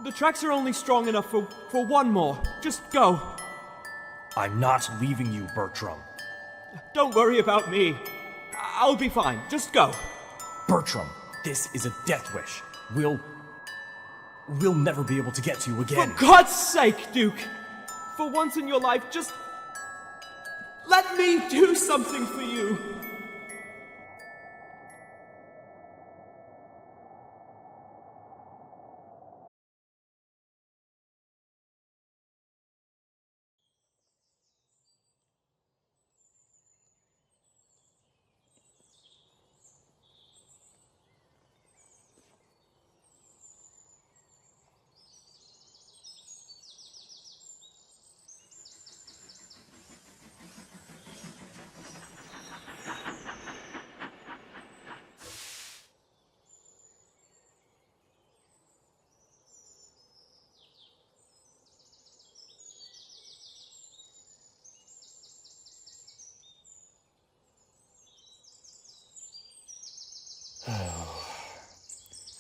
The tracks are only strong enough for one more. Just go. I'm not leaving you, Bertram. Don't worry about me. I'll be fine. Just go. Bertram, this is a death wish. We'll never be able to get to you again. For God's sake, Duke! For once in your life, just let me do something for you.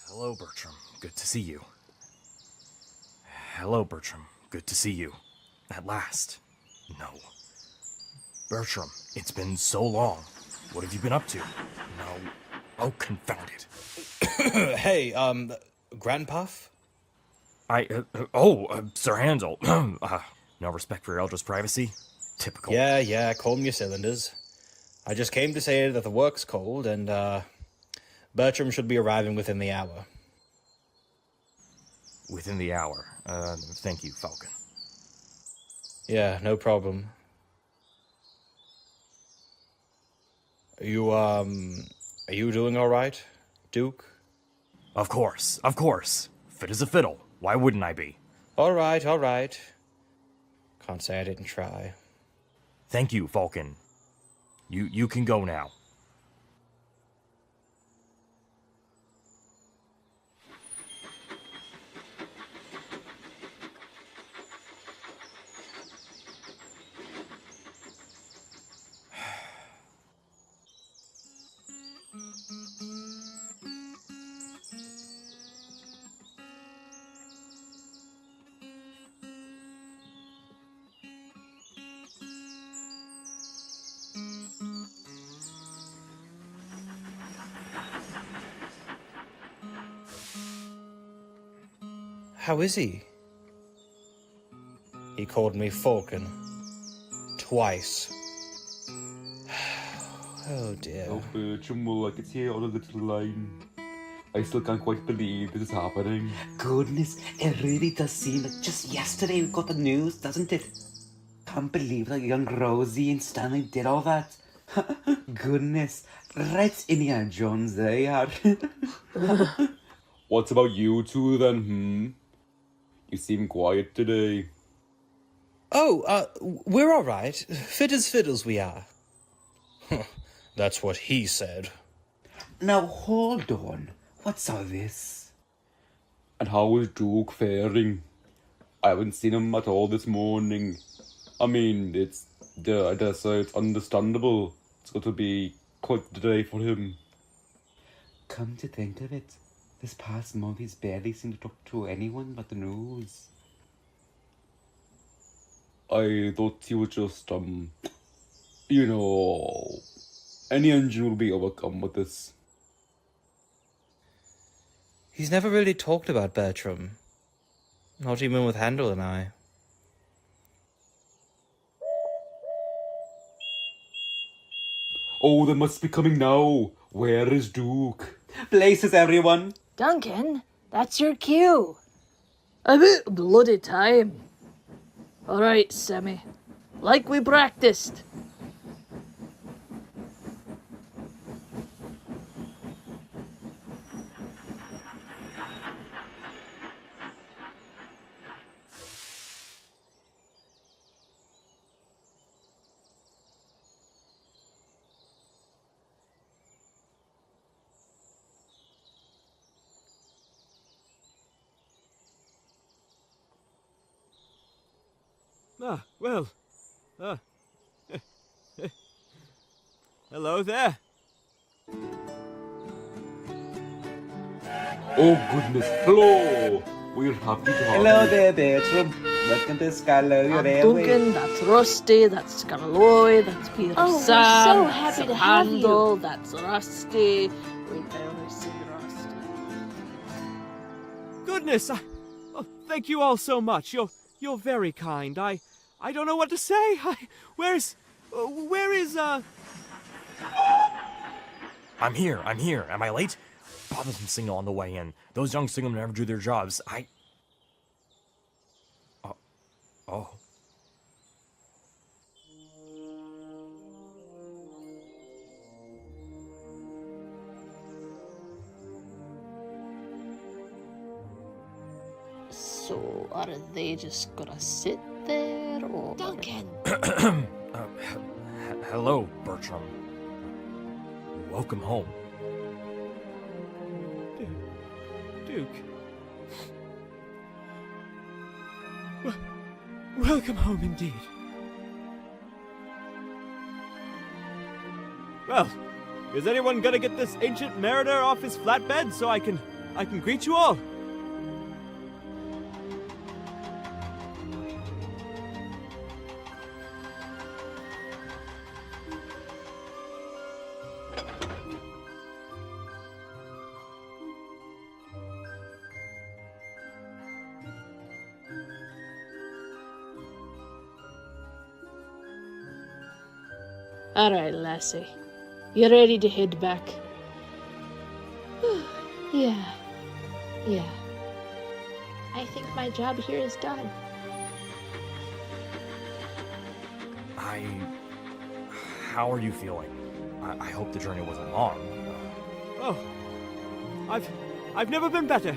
Hello, Bertram. Good to see you. Hello, Bertram. Good to see you. At last. No. Bertram, it's been so long. What have you been up to? No. Oh, confound it. Hey, Grandpuff? Sir Handel. No respect for your elder's privacy? Typical. Yeah, calm your cylinders. I just came to say that the work's cold, and, Bertram should be arriving within the hour. Within the hour. Thank you, Falcon. Yeah, no problem. Are you doing alright, Duke? Of course. Fit as a fiddle. Why wouldn't I be? Alright. Can't say I didn't try. Thank you, Falcon. You can go now. How is he? He called me Falcon. Twice. Oh dear. Oh, Bertram, well, I could hear on a little line. I still can't quite believe this is happening. Goodness, it really does seem like just yesterday we got the news, doesn't it? Can't believe that young Rosie and Stanley did all that. Goodness, right Indiana Jones they are. What about you two then, You seem quiet today. Oh, we're alright. Fit as fiddles we are. That's what he said. Now hold on, what's all this? And how is Duke faring? I haven't seen him at all this morning. I mean, it's understandable. It's got to be quite the day for him. Come to think of it, this past month he's barely seemed to talk to anyone but the news. I thought he was just, any engine will be overcome with this. He's never really talked about Bertram. Not even with Handel and I. Oh, they must be coming now. Where is Duke? Places, everyone! Duncan, that's your cue. About bloody time. Alright, Sammy. Like we practiced. Hello there. Oh, goodness. Hello. We're happy to have Hello you. there, Bertram. Welcome to Skylar I'm Railway. Duncan, that's Rusty, that's Scarloy, that's Peter Oh, we're Sam, so that's happy to have you. Handel, that's Rusty. Wait, I only see Rusty. Goodness, oh, thank you all so much. You're very kind. I don't know what to say. Where is I'm here. Am I late? Bothered some signal on the way in. Those young signalmen never do their jobs. Oh. So, are they just gonna sit there, or...? Duncan! Hello, Bertram. Welcome home. Duke? Welcome home indeed. Well, is anyone gonna get this ancient mariner off his flatbed so I can greet you all? Alright, lassie. You ready to head back? Yeah. I think my job here is done. How are you feeling? I hope the journey wasn't long. Oh, I've never been better.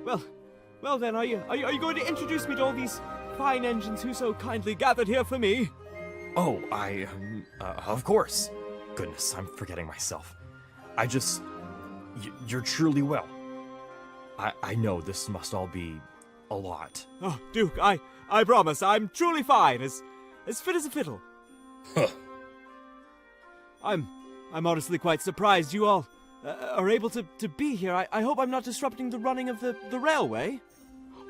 Well then, are you going to introduce me to all these fine engines who so kindly gathered here for me? Oh, of course. Goodness, I'm forgetting myself. You're truly well. I know this must all be a lot. Oh, Duke, I promise, I'm truly fine, as fit as a fiddle. Huh. I'm honestly quite surprised you all are able to be here. I hope I'm not disrupting the running of the railway.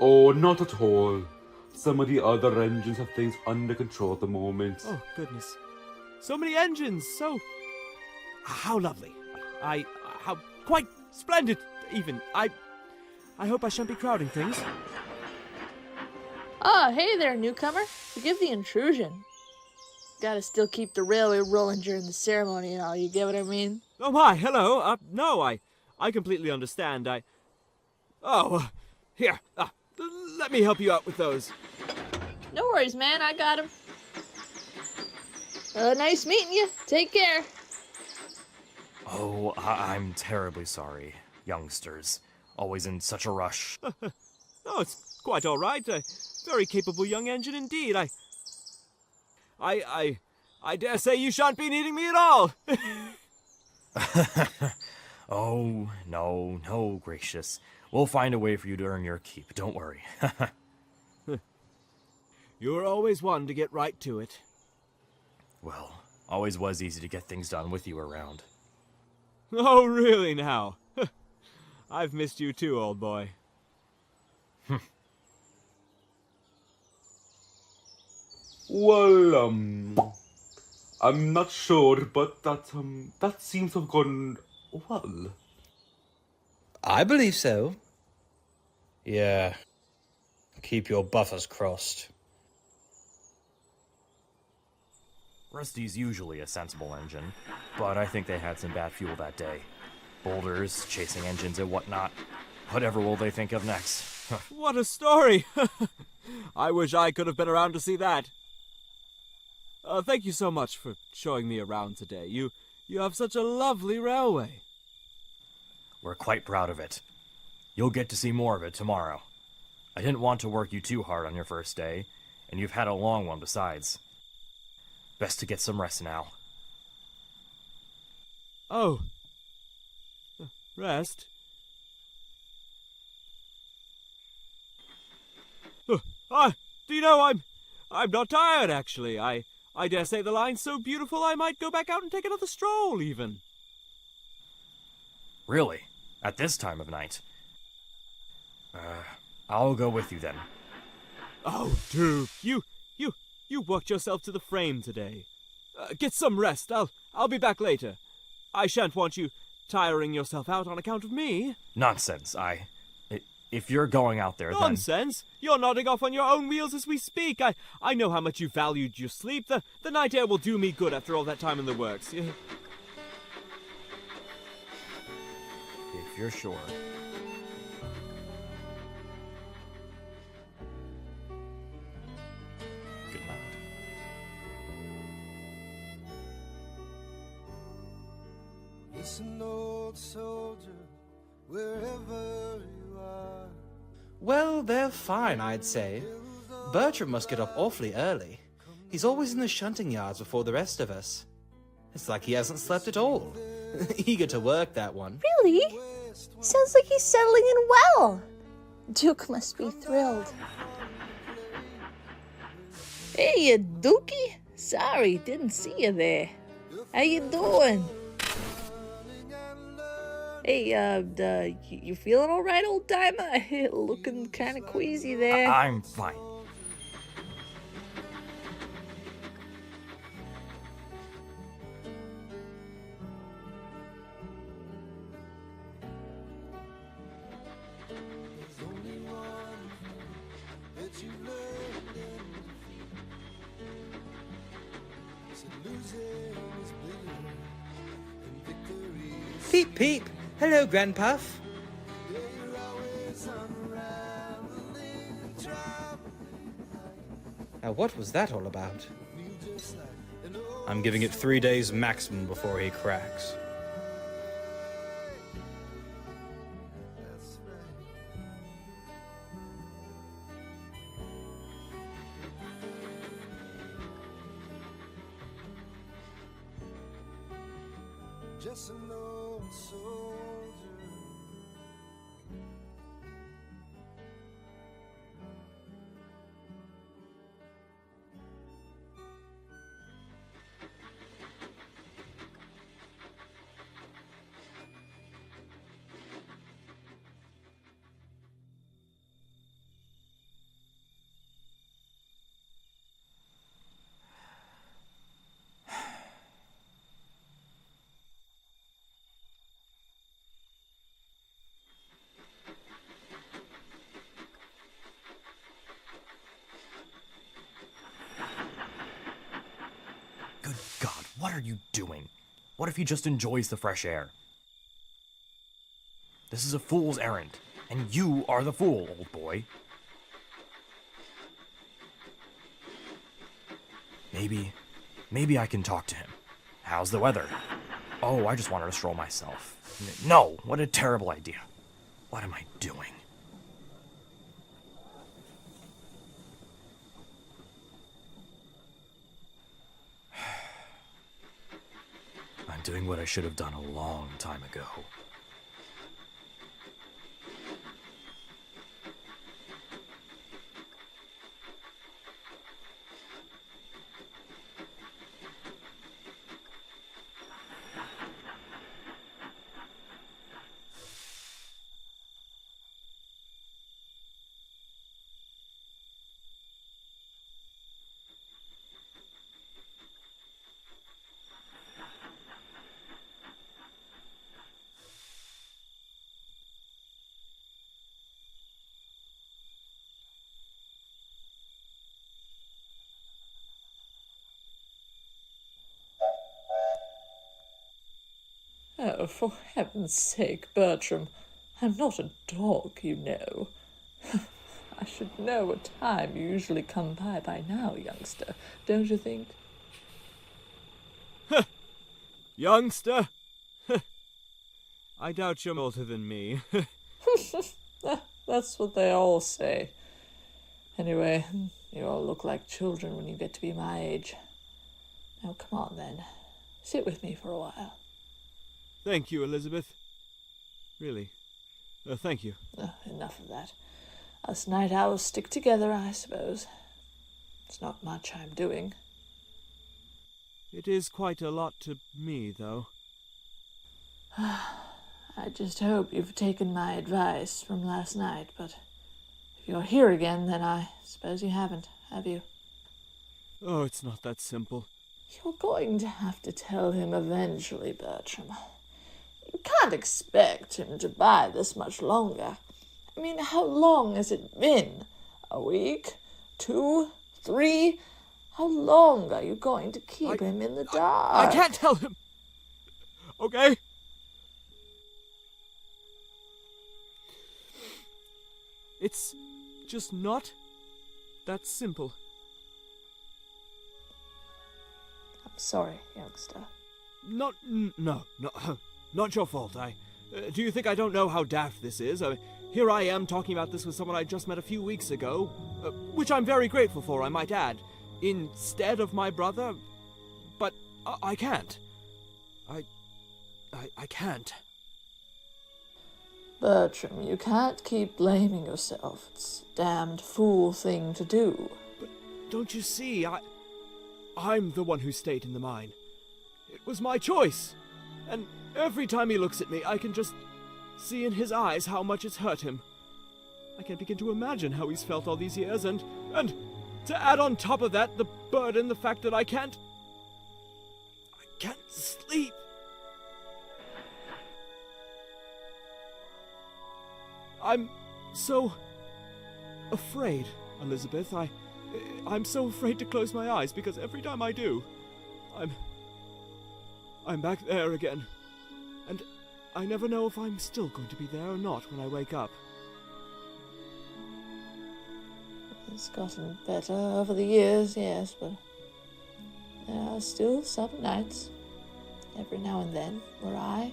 Oh, not at all. Some of the other engines have things under control at the moment. Oh, goodness. So many engines, so... How lovely. How quite splendid, even. I hope I shan't be crowding things. Ah, hey there, newcomer. Forgive the intrusion. Gotta still keep the railway rolling during the ceremony and all, you get what I mean? Oh my, hello. No, I completely understand. Here. Let me help you out with those. No worries, man. I got him. Nice meeting you. Take care. Oh, I'm terribly sorry, youngsters. Always in such a rush. Oh, it's quite all right. A very capable young engine indeed. I dare say you shan't be needing me at all. Oh, no, gracious. We'll find a way for you to earn your keep, don't worry. You're always one to get right to it. Well, always was easy to get things done with you around. Oh, really now? I've missed you too, old boy. Well, I'm not sure, but that seems to have gone well. I believe so. Yeah. Keep your buffers crossed. Rusty's usually a sensible engine, but I think they had some bad fuel that day. Boulders, chasing engines and whatnot. Whatever will they think of next? What a story! I wish I could have been around to see that. Thank you so much for showing me around today. You have such a lovely railway. We're quite proud of it. You'll get to see more of it tomorrow. I didn't want to work you too hard on your first day, and you've had a long one besides. Best to get some rest now. Oh. Rest? Do you know, I'm not tired, actually. I dare say the line's so beautiful I might go back out and take another stroll, even. Really? At this time of night? I'll go with you then. Oh, Duke, you worked yourself to the frame today. Get some rest. I'll be back later. I shan't want you tiring yourself out on account of me. Nonsense. If you're going out there, Nonsense! You're nodding off on your own wheels as we speak. I know how much you valued your sleep. The night air will do me good after all that time in the works. then... If you're sure. Good night. Listen, old soldier, wherever you are. Well, they're fine, I'd say. Bertram must get up awfully early. He's always in the shunting yards before the rest of us. It's like he hasn't slept at all. Eager to work, that one. Really? Sounds like he's settling in well. Duke must be thrilled. Hey, you Dookie. Sorry, didn't see you there. How you doing? Hey, you feeling all right, old timer? Looking kind of queasy there. I'm fine. Peep, peep. Hello, Grandpuff. Now, what was that all about? I'm giving it 3 days maximum before he cracks. Just an old soldier. Good God, what are you doing? What if he just enjoys the fresh air? This is a fool's errand, and you are the fool, old boy. Maybe I can talk to him. How's the weather? Oh, I just wanted to stroll myself. No, what a terrible idea. What am I doing? I'm doing what I should have done a long time ago. Oh, for heaven's sake, Bertram. I'm not a dog, you know. I should know what time you usually come by now, youngster, don't you think? Youngster? I doubt you're older than me. That's what they all say. Anyway, you all look like children when you get to be my age. Now come on then. Sit with me for a while. Thank you, Elizabeth. Really. Thank you. Enough of that. Us night owls stick together, I suppose. It's not much I'm doing. It is quite a lot to me, though. I I just hope you've taken my advice from last night, but if you're here again, then I suppose you haven't, have you? Oh, it's not that simple. You're going to have to tell him eventually, Bertram. You can't expect him to buy this much longer. I mean, how long has it been? A week? 2? 3? How long are you going to keep him in the dark? I can't tell him! Okay? It's just not that simple. I'm sorry, youngster. No, not your fault. Do you think I don't know how daft this is? Here I am talking about this with someone I just met a few weeks ago, which I'm very grateful for, I might add, instead of my brother, but I can't. I can't. Bertram, you can't keep blaming yourself. It's a damned fool thing to do. But don't you see, I'm the one who stayed in the mine. It was my choice. And every time he looks at me, I can just see in his eyes how much it's hurt him. I can begin to imagine how he's felt all these years, and to add on top of that, the burden, the fact that I can't sleep. I'm so afraid, Elizabeth. I'm so afraid to close my eyes, because every time I do, I'm back there again. And I never know if I'm still going to be there or not when I wake up. It's gotten better over the years, yes, but there are still some nights, every now and then, where I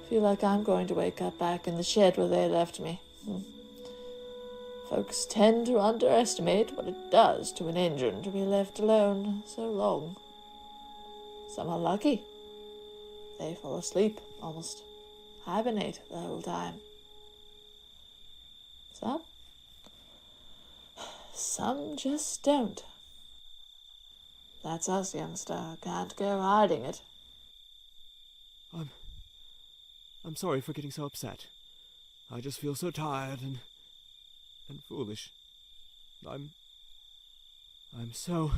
feel like I'm going to wake up back in the shed where they left me. Folks tend to underestimate what it does to an engine to be left alone so long. Some are lucky. They fall asleep, almost hibernate the whole time. Some just don't. That's us, youngster. Can't go hiding it. I'm sorry for getting so upset. I just feel so tired and foolish. I'm so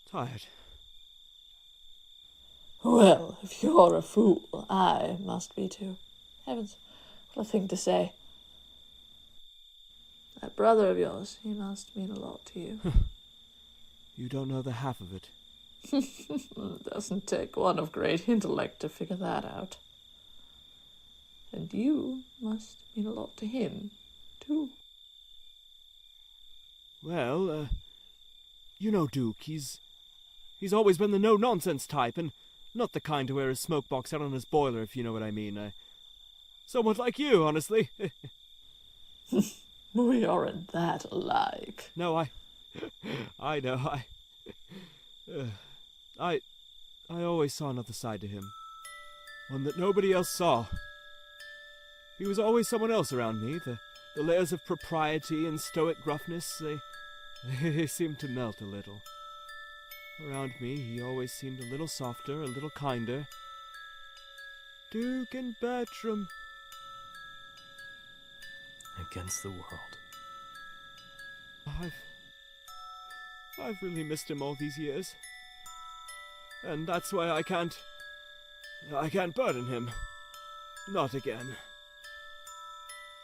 tired. Well, if you're a fool, I must be too. Heavens, what a thing to say. That brother of yours, he must mean a lot to you. You don't know the half of it. It doesn't take one of great intellect to figure that out. And you must mean a lot to him, too. Well, you know Duke, he's always been the no-nonsense type, and not the kind to wear his smoke box out on his boiler, if you know what I mean. Somewhat like you, honestly. We aren't that alike. No, I know, I always saw another side to him. One that nobody else saw. He was always someone else around me. The layers of propriety and stoic gruffness, they seemed to melt a little. Around me, he always seemed a little softer, a little kinder. Duke and Bertram. Against the world. I've really missed him all these years. And that's why I can't burden him. Not again.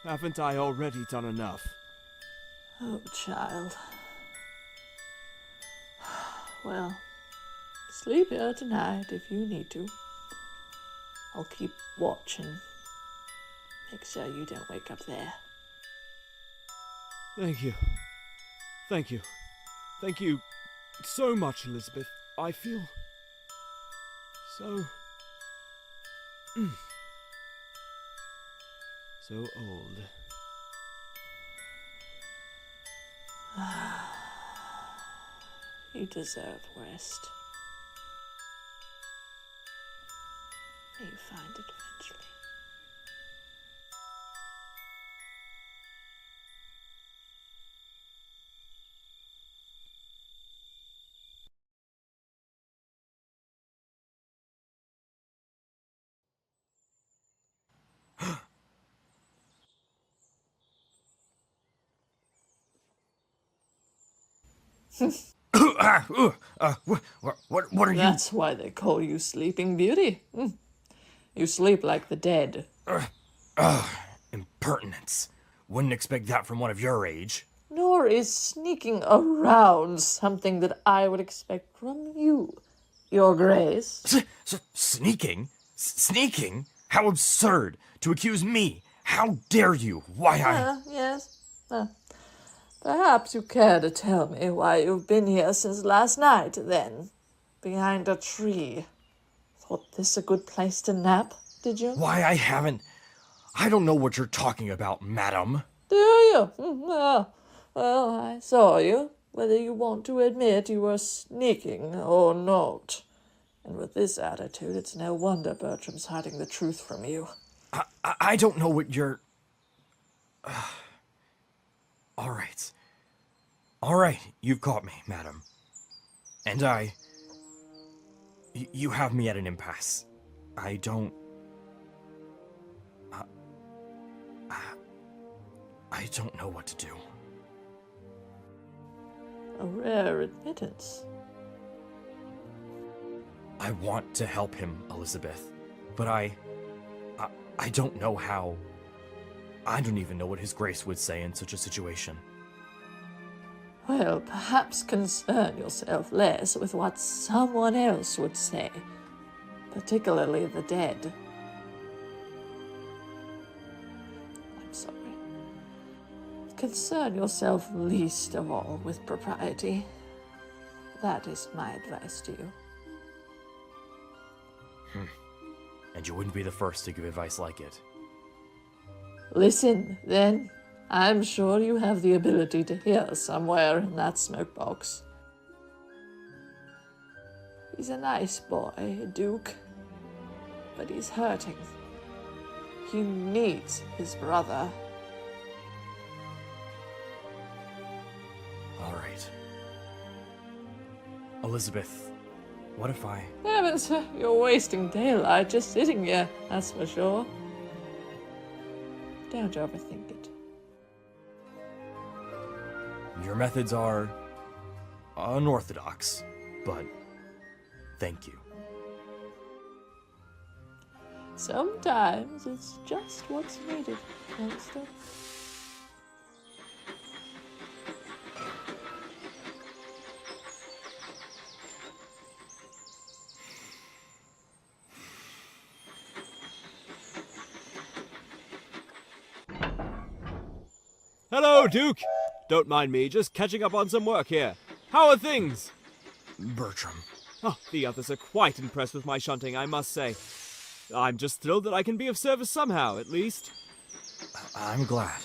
Haven't I already done enough? Oh, child. Well, sleep here tonight if you need to. I'll keep watch and make sure you don't wake up there. Thank you. Thank you. Thank you so much, Elizabeth. I feel so... so old. You deserve rest. May you find it eventually. What are you? That's why they call you Sleeping Beauty. You sleep like the dead. Impertinence. Wouldn't expect that from one of your age. Nor is sneaking around something that I would expect from you, Your Grace. Sneaking? Sneaking? How absurd! To accuse me! How dare you? Why Yes. Perhaps you care to tell me why you've been here since last night, then. Behind a tree. Thought this a good place to nap, did you? Why I haven't... I don't know what you're talking about, madam. Do you? Well, I saw you, whether you want to admit you were sneaking or not. And with this attitude, it's no wonder Bertram's hiding the truth from you. I don't know what you're... All right. All right, you've caught me, madam. And you have me at an impasse. I don't... I don't know what to do. A rare admittance. I want to help him, Elizabeth, but I don't know how. I don't even know what His Grace would say in such a situation. Well, perhaps concern yourself less with what someone else would say, particularly the dead. I'm sorry. Concern yourself least of all with propriety. That is my advice to you. And you wouldn't be the first to give advice like it. Listen, then. I'm sure you have the ability to hear somewhere in that smoke box. He's a nice boy, Duke. But he's hurting. He needs his brother. All right. Elizabeth, what if I... Heavens, you're wasting daylight just sitting here, that's for sure. Don't overthink it. Your methods are unorthodox, but thank you. Sometimes it's just what's needed, youngster. Hello, Duke! Don't mind me, just catching up on some work here. How are things? Bertram. Oh, the others are quite impressed with my shunting, I must say. I'm just thrilled that I can be of service somehow, at least. I'm glad.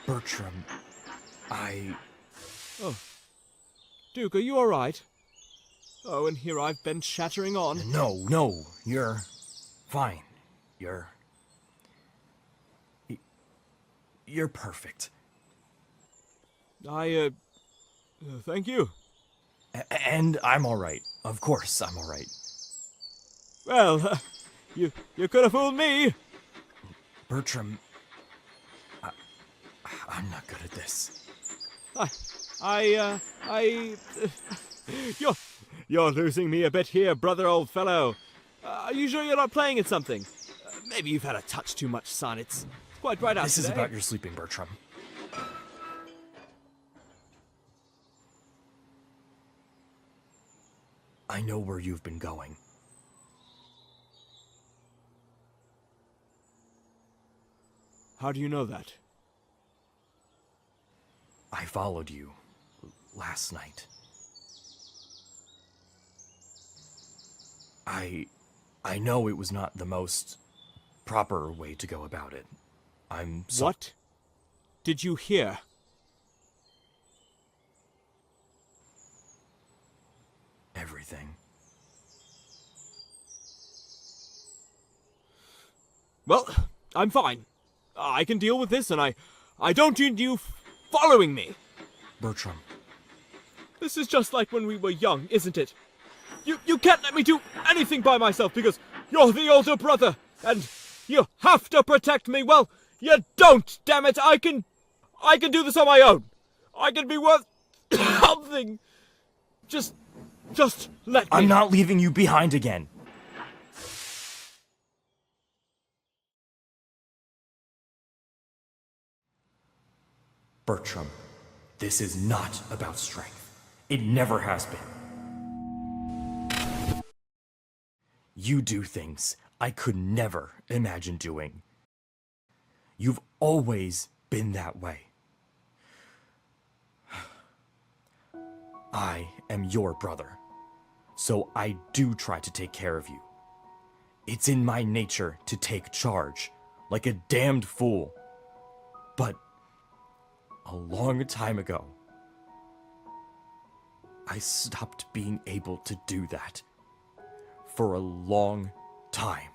Bertram, Oh. Duke, are you alright? Oh, and here I've been chattering on. No, you're fine. You're perfect. Thank you. And I'm alright. Of course I'm alright. Well, you could have fooled me. Bertram, I'm not good at this. You're losing me a bit here, brother old fellow. Are you sure you're not playing at something? Maybe you've had a touch too much sun. It's quite bright out This today. is about your sleeping, Bertram. I know where you've been going. How do you know that? I followed you last night. I know it was not the most proper way to go about it. What did you hear? Everything. Well, I'm fine. I can deal with this, and I don't need you following me. Bertram. This is just like when we were young, isn't it? You can't let me do anything by myself because you're the older brother, and you have to protect me. Well, you don't, damn it. I can do this on my own. I can be worth something. Just let me. I'm not leaving you behind again. Bertram, this is not about strength. It never has been. You do things I could never imagine doing. You've always been that way. I am your brother, so I do try to take care of you. It's in my nature to take charge, like a damned fool. But a long time ago, I stopped being able to do that. For a long time.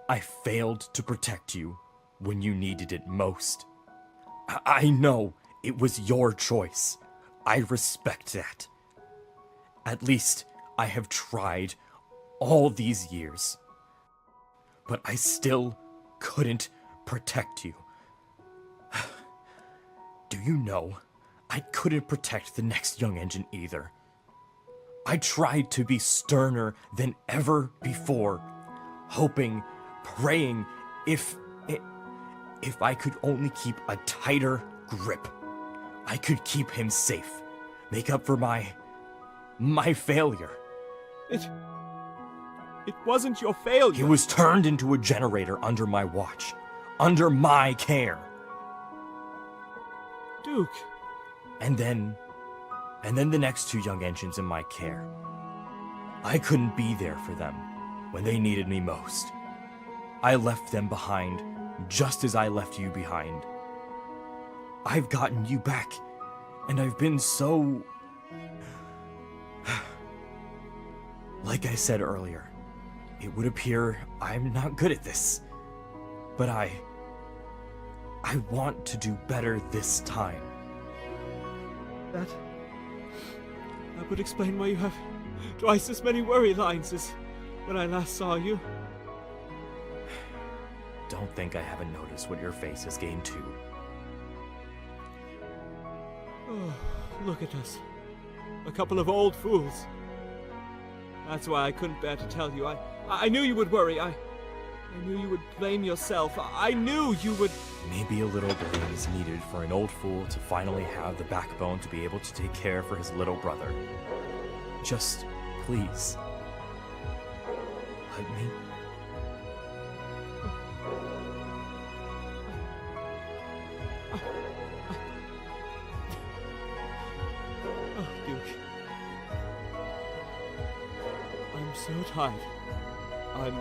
I failed to protect you when you needed it most. I know it was your choice. I respect that. At least I have tried all these years. But I still couldn't protect you. Do you know, I couldn't protect the next young engine either. I tried to be sterner than ever before, hoping, praying, if I could only keep a tighter grip, I could keep him safe, make up for my failure. It wasn't your failure. He was turned into a generator under my watch, under my care. Duke. And then the next two young engines in my care. I couldn't be there for them when they needed me most. I left them behind just as I left you behind. I've gotten you back, and I've been so... Like I said earlier, it would appear I'm not good at this. But I want to do better this time. That would explain why you have twice as many worry lines as when I last saw you. Don't think I haven't noticed what your face has gained too. Oh, look at us. A couple of old fools. That's why I couldn't bear to tell you. I knew you would worry. I knew you would blame yourself. I knew you would... Maybe a little blame is needed for an old fool to finally have the backbone to be able to take care for his little brother. Just, please, let me. Oh, Duke. I'm so tired. I'm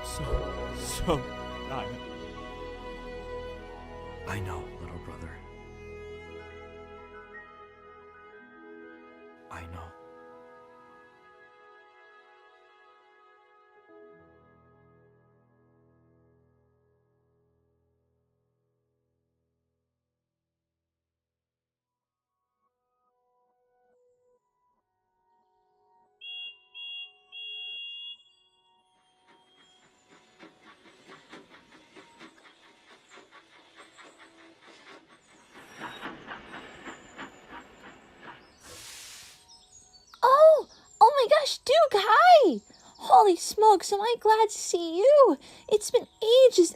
so tired. I know, little brother. I know. Oh my gosh, Duke, hi! Holy smokes, am I glad to see you. It's been ages.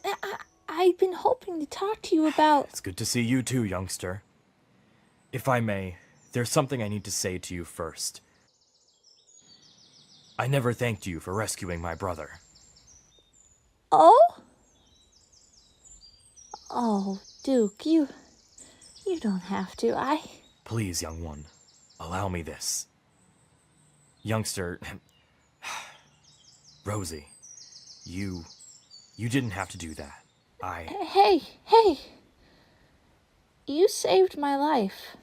I've been hoping to talk to you about... It's good to see you too, youngster. If I may, there's something I need to say to you first. I never thanked you for rescuing my brother. Oh? Oh, Duke, you don't have to. Please, young one, allow me this. Youngster... Rosie, you didn't have to do that. Hey! You saved my life.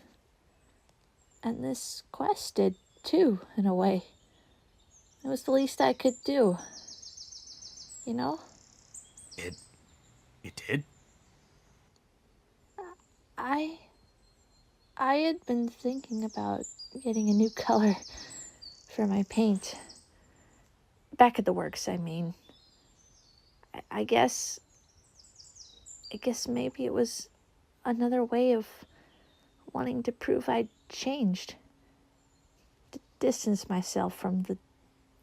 And this quest did, too, in a way. It was the least I could do. You know? It did? I had been thinking about getting a new color for my paint. Back at the works, I mean. I guess maybe it was another way of wanting to prove I'd changed. To distance myself from the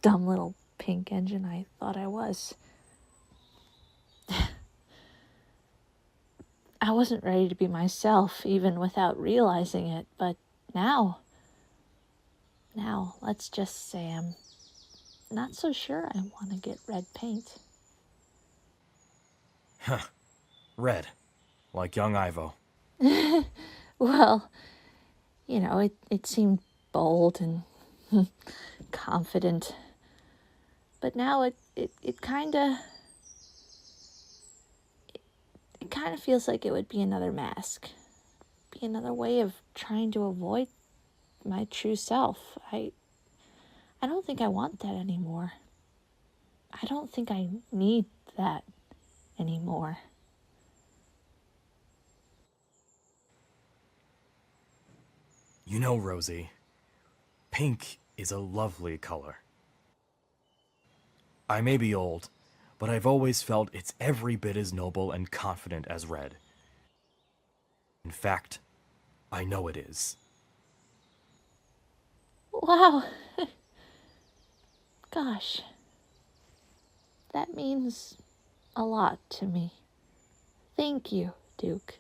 dumb little pink engine I thought I was. I wasn't ready to be myself, even without realizing it, but now, let's just say I'm not so sure I want to get red paint. Huh. Red. Like young Ivo. Well, it seemed bold and confident. But now it kind of feels like it would be another mask. Be another way of trying to avoid my true self. I don't think I want that anymore. I don't think I need that anymore. You know, Rosie, pink is a lovely color. I may be old, but I've always felt it's every bit as noble and confident as red. In fact, I know it is. Wow. Gosh. That means a lot to me. Thank you, Duke.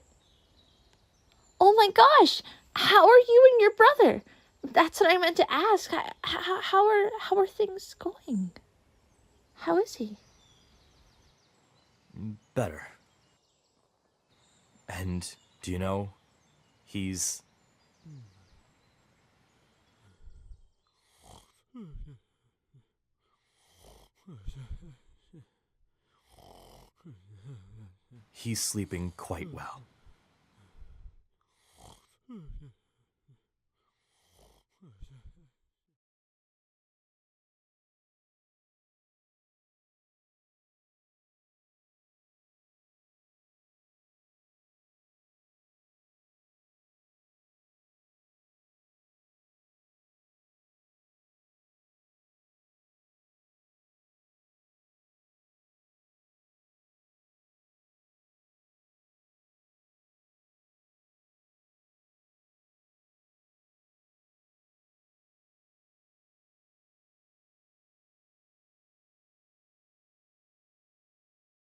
Oh my gosh! How are you and your brother? That's what I meant to ask. How are things going? How is he? Better. And do you know, he's... He's sleeping quite well.